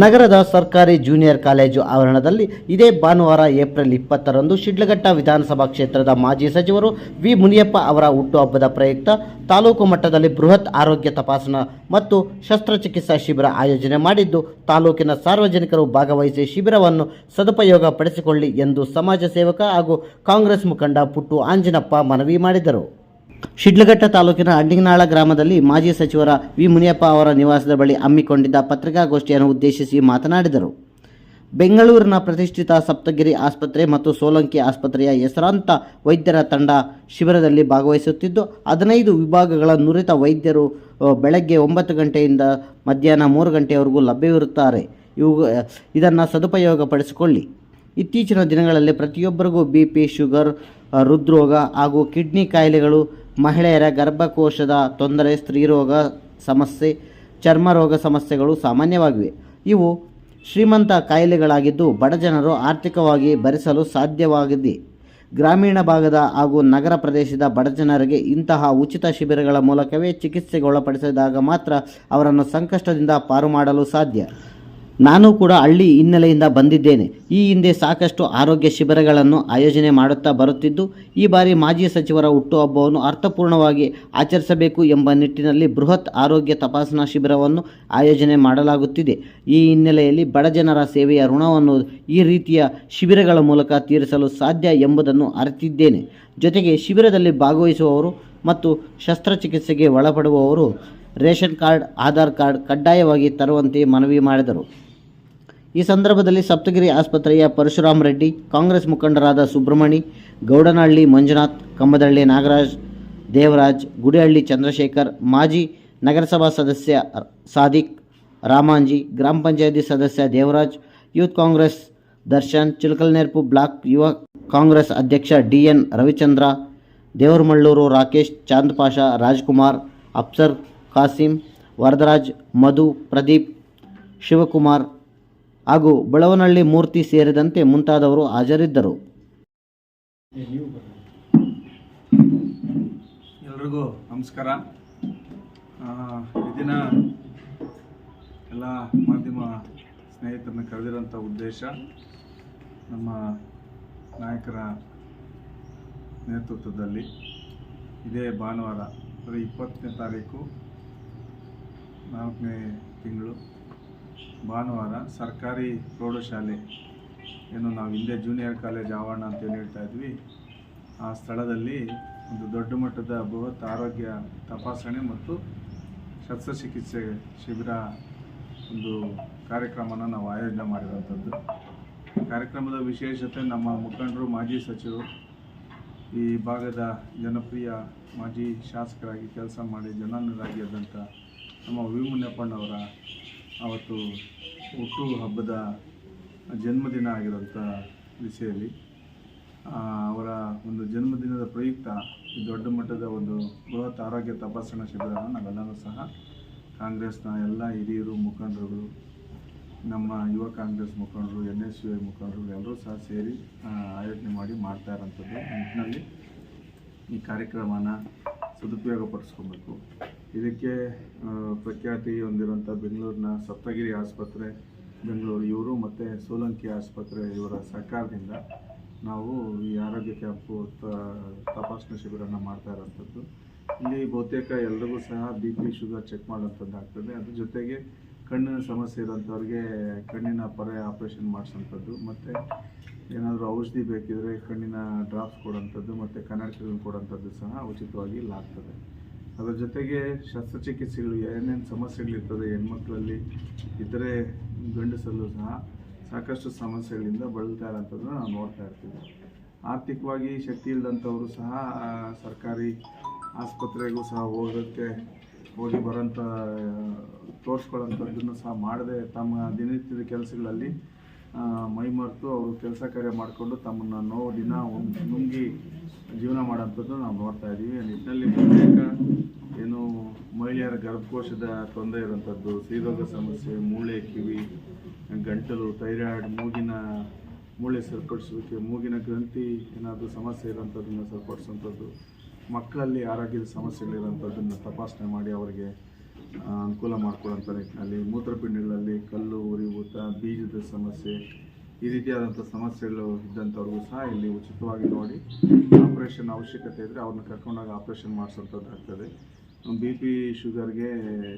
ನಗರದ ಸರ್ಕಾರಿ junior college ಆವರಣದಲ್ಲಿ ಇದೇ ಭಾನುವಾರ ಏಪ್ರಿಲ್ 20ರಂದು ಶಿಡ್ಲಘಟ್ಟ ವಿಧಾನಸಭಾ ಕ್ಷೇತ್ರದ ಮಾಜಿ ಸಚಿವರು ವಿ ಮುನಿಯಪ್ಪ ಅವರ ಹುಟ್ಟುಹಬ್ಬದ ಪ್ರಯುಕ್ತ ತಾಲೂಕು ಮಟ್ಟದಲ್ಲಿ ಬೃಹತ್ ಆರೋಗ್ಯ ತಪಾಸಣಾ ಮತ್ತು ಶಸ್ತ್ರಚಿಕಿತ್ಸಾ ಶಿಬಿರ ಆಯೋಜನೆ ಮಾಡಿದ್ದು, ತಾಲೂಕಿನ ಸಾರ್ವಜನಿಕರು ಭಾಗವಹಿಸಿ ಶಿಬಿರವನ್ನು ಸದುಪಯೋಗ ಪಡಿಸಿಕೊಳ್ಳಿ ಎಂದು ಸಮಾಜ ಸೇವಕ ಹಾಗೂ ಕಾಂಗ್ರೆಸ್ ಮುಖಂಡ ಪುಟ್ಟು ಆಂಜಿನಪ್ಪ ಮನವಿ ಮಾಡಿದರು. ಶಿಡ್ಲಘಟ್ಟ ತಾಲೂಕಿನ ಅಡ್ಡಿನಾಳ ಗ್ರಾಮದಲ್ಲಿ ಮಾಜಿ ಸಚಿವರ ವಿ ಮುನಿಯಪ್ಪ ಅವರ ನಿವಾಸದ ಬಳಿ ಹಮ್ಮಿಕೊಂಡಿದ್ದ ಪತ್ರಿಕಾಗೋಷ್ಠಿಯನ್ನು ಉದ್ದೇಶಿಸಿ ಮಾತನಾಡಿದರು. ಬೆಂಗಳೂರಿನ ಪ್ರತಿಷ್ಠಿತ ಸಪ್ತಗಿರಿ ಆಸ್ಪತ್ರೆ ಮತ್ತು ಸೋಲಂಕಿ ಆಸ್ಪತ್ರೆಯ ಹೆಸರಾಂತ ವೈದ್ಯರ ತಂಡ ಶಿಬಿರದಲ್ಲಿ ಭಾಗವಹಿಸುತ್ತಿದ್ದು, 15 ವಿಭಾಗಗಳ ನುರಿತ ವೈದ್ಯರು ಬೆಳಗ್ಗೆ 9 ಗಂಟೆಯಿಂದ ಮಧ್ಯಾಹ್ನ 3 ಗಂಟೆಯವರೆಗೂ ಲಭ್ಯವಿರುತ್ತಾರೆ. ಇದನ್ನು ಸದುಪಯೋಗಪಡಿಸಿಕೊಳ್ಳಿ. ಇತ್ತೀಚಿನ ದಿನಗಳಲ್ಲಿ ಪ್ರತಿಯೊಬ್ಬರಿಗೂ BP, ಶುಗರ್, ಹೃದ್ರೋಗ ಹಾಗೂ ಕಿಡ್ನಿ ಕಾಯಿಲೆಗಳು, ಮಹಿಳೆಯರ ಗರ್ಭಕೋಶದ ತೊಂದರೆ, ಸ್ತ್ರೀರೋಗ ಸಮಸ್ಯೆ, ಚರ್ಮರೋಗ ಸಮಸ್ಯೆಗಳು ಸಾಮಾನ್ಯವಾಗಿವೆ. ಇವು ಶ್ರೀಮಂತ ಕಾಯಿಲೆಗಳಾಗಿದ್ದು ಬಡಜನರು ಆರ್ಥಿಕವಾಗಿ ಭರಿಸಲು ಸಾಧ್ಯವಾಗಿದೆ. ಗ್ರಾಮೀಣ ಭಾಗದ ಹಾಗೂ ನಗರ ಪ್ರದೇಶದ ಬಡಜನರಿಗೆ ಇಂತಹ ಉಚಿತ ಶಿಬಿರಗಳ ಮೂಲಕವೇ ಚಿಕಿತ್ಸೆಗೆ ಒಳಪಡಿಸಿದಾಗ ಮಾತ್ರ ಅವರನ್ನು ಸಂಕಷ್ಟದಿಂದ ಪಾರು ಮಾಡಲು ಸಾಧ್ಯ. ನಾನು ಕೂಡ ಹಳ್ಳಿ ಹಿನ್ನೆಲೆಯಿಂದ ಬಂದಿದ್ದೇನೆ. ಈ ಹಿಂದೆ ಸಾಕಷ್ಟು ಆರೋಗ್ಯ ಶಿಬಿರಗಳನ್ನು ಆಯೋಜನೆ ಮಾಡುತ್ತಾ ಬರುತ್ತಿದ್ದು, ಈ ಬಾರಿ ಮಾಜಿ ಸಚಿವರ ಹುಟ್ಟುಹಬ್ಬವನ್ನು ಅರ್ಥಪೂರ್ಣವಾಗಿ ಆಚರಿಸಬೇಕು ಎಂಬ ನಿಟ್ಟಿನಲ್ಲಿ ಬೃಹತ್ ಆರೋಗ್ಯ ತಪಾಸಣಾ ಶಿಬಿರವನ್ನು ಆಯೋಜನೆ ಮಾಡಲಾಗುತ್ತಿದೆ. ಈ ಹಿನ್ನೆಲೆಯಲ್ಲಿ ಬಡಜನರ ಸೇವೆಯ ಋಣವನ್ನು ಈ ರೀತಿಯ ಶಿಬಿರಗಳ ಮೂಲಕ ತೀರಿಸಲು ಸಾಧ್ಯ ಎಂಬುದನ್ನು ಅರಿತಿದ್ದೇನೆ. ಜೊತೆಗೆ ಶಿಬಿರದಲ್ಲಿ ಭಾಗವಹಿಸುವವರು ಮತ್ತು ಶಸ್ತ್ರಚಿಕಿತ್ಸೆಗೆ ಒಳಪಡುವವರು ರೇಷನ್ ಕಾರ್ಡ್, ಆಧಾರ್ ಕಾರ್ಡ್ ಕಡ್ಡಾಯವಾಗಿ ತರುವಂತೆ ಮನವಿ ಮಾಡಿದರು. ಈ ಸಂದರ್ಭದಲ್ಲಿ ಸಪ್ತಗಿರಿ ಆಸ್ಪತ್ರೆಯ ಪರಶುರಾಮ್ ರೆಡ್ಡಿ, ಕಾಂಗ್ರೆಸ್ ಮುಖಂಡರಾದ ಸುಬ್ರಹ್ಮಣಿ, ಗೌಡನಹಳ್ಳಿ ಮಂಜುನಾಥ್, ಕಮ್ಮದಹಳ್ಳಿ ನಾಗರಾಜ್, ದೇವರಾಜ್, ಗುಡಿಹಳ್ಳಿ ಚಂದ್ರಶೇಖರ್, ಮಾಜಿ ನಗರಸಭಾ ಸದಸ್ಯ ಸಾದಿಕ್, ರಾಮಾಂಜಿ, ಗ್ರಾಮ ಪಂಚಾಯತಿ ಸದಸ್ಯ ದೇವರಾಜ್, ಯೂತ್ ಕಾಂಗ್ರೆಸ್ ದರ್ಶನ್, ಚಿಲಕಲನೆರಪು ಬ್ಲಾಕ್ ಯುವ ಕಾಂಗ್ರೆಸ್ ಅಧ್ಯಕ್ಷ DN ರವಿಚಂದ್ರ, ದೇವರಮಳ್ಳೂರು ರಾಕೇಶ್, ಚಾಂದ್ ಪಾಷಾ, ರಾಜ್ಕುಮಾರ್, ಅಫ್ಸರ್ ಕಾಸಿಂ, ವರದರಾಜ್, ಮಧು, ಪ್ರದೀಪ್, ಶಿವಕುಮಾರ್ ಹಾಗೂ ಬೆಳವನಹಳ್ಳಿ ಮೂರ್ತಿ ಸೇರಿದಂತೆ ಮುಂತಾದವರು ಹಾಜರಿದ್ದರು. ಎಲ್ರಿಗೂ ನಮಸ್ಕಾರ. ಈ ದಿನ ಎಲ್ಲ ಮಾಧ್ಯಮ ಸ್ನೇಹಿತರನ್ನ ಕರೆದಿರೋಂಥ ಉದ್ದೇಶ, ನಮ್ಮ ನಾಯಕರ ನೇತೃತ್ವದಲ್ಲಿ ಇದೇ ಭಾನುವಾರ 20ನೇ ತಾರೀಕು 4ನೇ ತಿಂಗಳು ಭಾನುವಾರ ಸರ್ಕಾರಿ ಪ್ರೌಢಶಾಲೆ, ಏನು ನಾವು ಹಿಂದೆ ಜೂನಿಯರ್ ಕಾಲೇಜ್ ಆವರಣ ಅಂತೇಳಿ ಹೇಳ್ತಾ ಇದ್ವಿ, ಆ ಸ್ಥಳದಲ್ಲಿ ಒಂದು ದೊಡ್ಡ ಮಟ್ಟದ ಬೃಹತ್ ಆರೋಗ್ಯ ತಪಾಸಣೆ ಮತ್ತು ಶಸ್ತ್ರಚಿಕಿತ್ಸೆ ಶಿಬಿರ ಒಂದು ಕಾರ್ಯಕ್ರಮನ ನಾವು ಆಯೋಜನೆ ಮಾಡಿರೋಂಥದ್ದು. ಕಾರ್ಯಕ್ರಮದ ವಿಶೇಷತೆ, ನಮ್ಮ ಮುಖಂಡರು, ಮಾಜಿ ಸಚಿವರು, ಈ ಭಾಗದ ಜನಪ್ರಿಯ ಮಾಜಿ ಶಾಸಕರಾಗಿ ಕೆಲಸ ಮಾಡಿ ಜನನರಾಗಿದ್ದಂಥ ನಮ್ಮ ವಿ ಮುನಿಯಪ್ಪನವರ ಅವತ್ತು ಹುಟ್ಟು ಹಬ್ಬದ ಜನ್ಮದಿನ ಆಗಿರೋಂಥ ದಿಸೆಯಲ್ಲಿ ಅವರ ಒಂದು ಜನ್ಮದಿನದ ಪ್ರಯುಕ್ತ ಈ ದೊಡ್ಡ ಮಟ್ಟದ ಒಂದು ಬೃಹತ್ ಆರೋಗ್ಯ ತಪಾಸಣಾ ಶಿಬಿರವನ್ನು ನಾವೆಲ್ಲರೂ ಸಹ ಕಾಂಗ್ರೆಸ್ನ ಎಲ್ಲ ಹಿರಿಯರು, ಮುಖಂಡರುಗಳು, ನಮ್ಮ ಯುವ ಕಾಂಗ್ರೆಸ್ ಮುಖಂಡರು, NSUI ಮುಖಂಡರು ಎಲ್ಲರೂ ಸಹ ಸೇರಿ ಆಯೋಜನೆ ಮಾಡಿ ಮಾಡ್ತಾ ಇರೋಂಥದ್ದು. ನಿಟ್ಟಿನಲ್ಲಿ ಈ ಕಾರ್ಯಕ್ರಮನ ಸದುಪಯೋಗಪಡಿಸ್ಕೊಬೇಕು. ಇದಕ್ಕೆ ಪ್ರಖ್ಯಾತಿ ಹೊಂದಿರುವಂಥ ಬೆಂಗಳೂರಿನ ಸಪ್ತಗಿರಿ ಆಸ್ಪತ್ರೆ ಬೆಂಗಳೂರು ಇವರು ಮತ್ತು ಸೋಲಂಕಿ ಆಸ್ಪತ್ರೆ ಇವರ ಸಹಕಾರದಿಂದ ನಾವು ಈ ಆರೋಗ್ಯ ಕ್ಯಾಂಪು ತಪಾಸಣಾ ಶಿಬಿರನ ಮಾಡ್ತಾ ಇರೋಂಥದ್ದು. ಇಲ್ಲಿ ಬಹುತೇಕ ಎಲ್ರಿಗೂ ಸಹ BP, ಶುಗರ್ ಚೆಕ್ ಮಾಡೋಂಥದ್ದು ಆಗ್ತದೆ. ಅದ್ರ ಜೊತೆಗೆ ಕಣ್ಣಿನ ಸಮಸ್ಯೆ ಇರೋಂಥವ್ರಿಗೆ ಕಣ್ಣಿನ ಪೊರೆ ಆಪ್ರೇಷನ್ ಮಾಡಿಸೋಂಥದ್ದು, ಮತ್ತು ಏನಾದರೂ ಔಷಧಿ ಬೇಕಿದ್ರೆ ಕಣ್ಣಿನ ಡ್ರಾಪ್ಸ್ ಕೊಡೋಂಥದ್ದು ಮತ್ತು ಕನ್ನಡಕಗಳನ್ನು ಕೊಡೋಂಥದ್ದು ಸಹ ಉಚಿತವಾಗಿ ಇಲ್ಲಾಗ್ತದೆ. ಅದರ ಜೊತೆಗೆ ಶಸ್ತ್ರಚಿಕಿತ್ಸೆಗಳು ಏನೇನು ಸಮಸ್ಯೆಗಳಿರ್ತದೆ ಹೆಣ್ಮಕ್ಳಲ್ಲಿ, ಇತರೆ ಗಂಡಸಲ್ಲೂ ಸಹ ಸಾಕಷ್ಟು ಸಮಸ್ಯೆಗಳಿಂದ ಬಳಲ್ತಾ ಇರೋಂಥದ್ದನ್ನು ನಾವು ನೋಡ್ತಾ ಇರ್ತೀವಿ. ಆರ್ಥಿಕವಾಗಿ ಶಕ್ತಿ ಇಲ್ಲದಂಥವರು ಸಹ ಸರ್ಕಾರಿ ಆಸ್ಪತ್ರೆಗೂ ಸಹ ಹೋಗಿ ಬರೋಂಥ ತೋರಿಸ್ಕೊಳ್ಳೋಂಥದ್ದನ್ನು ಸಹ ಮಾಡದೆ ತಮ್ಮ ದಿನನಿತ್ಯದ ಕೆಲಸಗಳಲ್ಲಿ ಮೈಮರೆತು ಅವರು ಕೆಲಸ ಕಾರ್ಯ ಮಾಡಿಕೊಂಡು ತಮ್ಮನ್ನು ದಿನ ನುಂಗಿ ಜೀವನ ಮಾಡೋಂಥದ್ದು ನಾವು ನೋಡ್ತಾ ಇದ್ದೀವಿ. ನಿಟ್ಟಿನಲ್ಲಿ ಬಹುತೇಕ ಏನು ಮಹಿಳೆಯರ ಗರ್ಭಕೋಶದ ತೊಂದರೆ ಇರೋಂಥದ್ದು, ಸ್ತ್ರೀರೋಗ ಸಮಸ್ಯೆ, ಮೂಳೆ, ಕಿವಿ, ಗಂಟಲು, ಥೈರಾಯ್ಡ್, ಮೂಳೆ ಸರಿಪಡಿಸೋದಕ್ಕೆ, ಮೂಗಿನ ಗ್ರಂಥಿ ಏನಾದರೂ ಸಮಸ್ಯೆ ಇರೋಂಥದ್ದನ್ನು ಸರಿಪಡಿಸುವಂಥದ್ದು, ಮಕ್ಕಳಲ್ಲಿ ಆರೋಗ್ಯದ ಸಮಸ್ಯೆಗಳಿರೋಂಥದ್ದನ್ನು ತಪಾಸಣೆ ಮಾಡಿ ಅವರಿಗೆ ಅನುಕೂಲ ಮಾಡಿಕೊಡೋಂಥ ನಿಟ್ಟಿನಲ್ಲಿ ಮೂತ್ರಪಿಂಡಗಳಲ್ಲಿ ಕಲ್ಲು ಉರಿಯೂತ ಬೀಜದ ಸಮಸ್ಯೆ ಈ ರೀತಿಯಾದಂಥ ಸಮಸ್ಯೆಗಳು ಇದ್ದಂಥವ್ರಿಗೂ ಸಹ ಇಲ್ಲಿ ಉಚಿತವಾಗಿ ನೋಡಿ ಆಪ್ರೇಷನ್ ಅವಶ್ಯಕತೆ ಇದ್ದರೆ ಅವ್ರನ್ನ ಕರ್ಕೊಂಡೋಗಿ ಆಪ್ರೇಷನ್ ಮಾಡಿಸೋಂಥದ್ದು ಆಗ್ತದೆ. BP ಶುಗರ್ಗೆ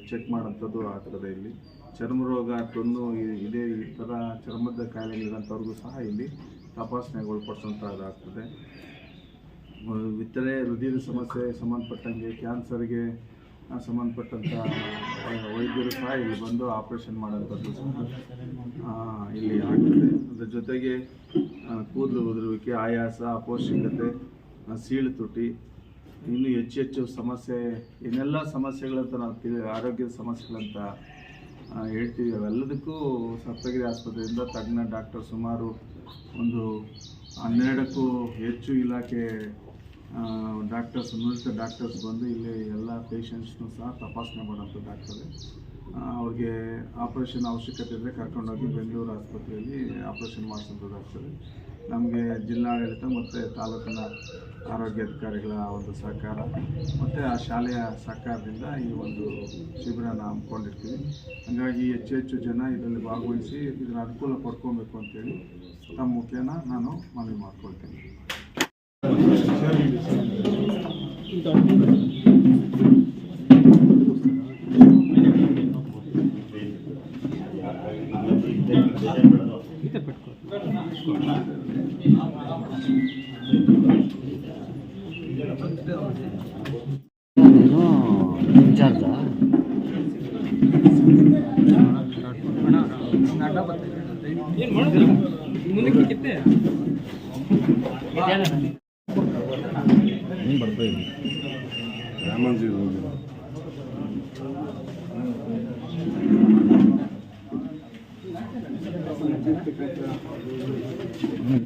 ಚೆಕ್ ಮಾಡೋಂಥದ್ದು ಆಗ್ತದೆ. ಇಲ್ಲಿ ಚರ್ಮ ರೋಗ ತೊನ್ನು ಇದೇ ಈ ಥರ ಚರ್ಮದ ಕಾಯಿಲೆಗಳಿರೋಂಥವ್ರಿಗೂ ಸಹ ಇಲ್ಲಿ ತಪಾಸಣೆಗೆ ಒಳಪಡಿಸೋಂಥದ್ದಾಗ್ತದೆ. ಇತರೆ ಹೃದಯದ ಸಮಸ್ಯೆ ಸಂಬಂಧಪಟ್ಟಂಗೆ ಕ್ಯಾನ್ಸರ್ಗೆ ಸಂಬಂಧಪಟ್ಟಂಥ ವೈದ್ಯರು ಸಹ ಇಲ್ಲಿ ಬಂದು ಆಪ್ರೇಷನ್ ಮಾಡೋಂಥದ್ದು ಸಹ ಇಲ್ಲಿ ಆಗ್ತದೆ. ಅದರ ಜೊತೆಗೆ ಕೂದಲು ಉದುರುವಿಕೆ, ಆಯಾಸ, ಅಪೌಷ್ಟಿಕತೆ, ಸೀಳು ತುಟಿ, ಇನ್ನೂ ಹೆಚ್ಚು ಸಮಸ್ಯೆ ಏನೆಲ್ಲ ಸಮಸ್ಯೆಗಳಂತ ನಾವು ಆರೋಗ್ಯದ ಸಮಸ್ಯೆಗಳಂತ ಹೇಳ್ತೀವಿ. ಅವೆಲ್ಲದಕ್ಕೂ ಸಪ್ತಗಿರಿ ಆಸ್ಪತ್ರೆಯಿಂದ ತಜ್ಞ ಡಾಕ್ಟರ್ ಸುಮಾರು ಒಂದು 12ಕ್ಕೂ ಹೆಚ್ಚು ಇಲಾಖೆ ಡಾಕ್ಟರ್ಸ್, ನುರಿತ ಡಾಕ್ಟರ್ಸ್ ಬಂದು ಇಲ್ಲಿ ಎಲ್ಲ ಪೇಷಂಟ್ಸ್ನೂ ಸಹ ತಪಾಸಣೆ ಮಾಡೋಂಥದ್ದಾಗ್ತದೆ. ಅವ್ರಿಗೆ ಆಪ್ರೇಷನ್ ಅವಶ್ಯಕತೆ ಇದ್ದರೆ ಕರ್ಕೊಂಡೋಗಿ ಬೆಂಗಳೂರು ಆಸ್ಪತ್ರೆಯಲ್ಲಿ ಆಪ್ರೇಷನ್ ಮಾಡಿಸೋಂಥದ್ದಾಗ್ತದೆ. ನಮಗೆ ಜಿಲ್ಲಾಡಳಿತ ಮತ್ತು ತಾಲೂಕಿನ ಆರೋಗ್ಯಾಧಿಕಾರಿಗಳ ಒಂದು ಸಹಕಾರ ಮತ್ತು ಆ ಶಾಲೆಯ ಸಹಕಾರದಿಂದ ಈ ಒಂದು ಶಿಬಿರನ ಹಮ್ಮಿಕೊಂಡಿರ್ತೀವಿ. ಹಾಗಾಗಿ ಹೆಚ್ಚು ಜನ ಇದರಲ್ಲಿ ಭಾಗವಹಿಸಿ ಇದರ ಅನುಕೂಲ ಪಡ್ಕೊಬೇಕು ಅಂತೇಳಿ ತಮ್ಮ ಮುಖೇನ ನಾನು ಮನವಿ ಮಾಡ್ಕೊಳ್ತೀನಿ. ಇನ್ಚಾರ್ಜ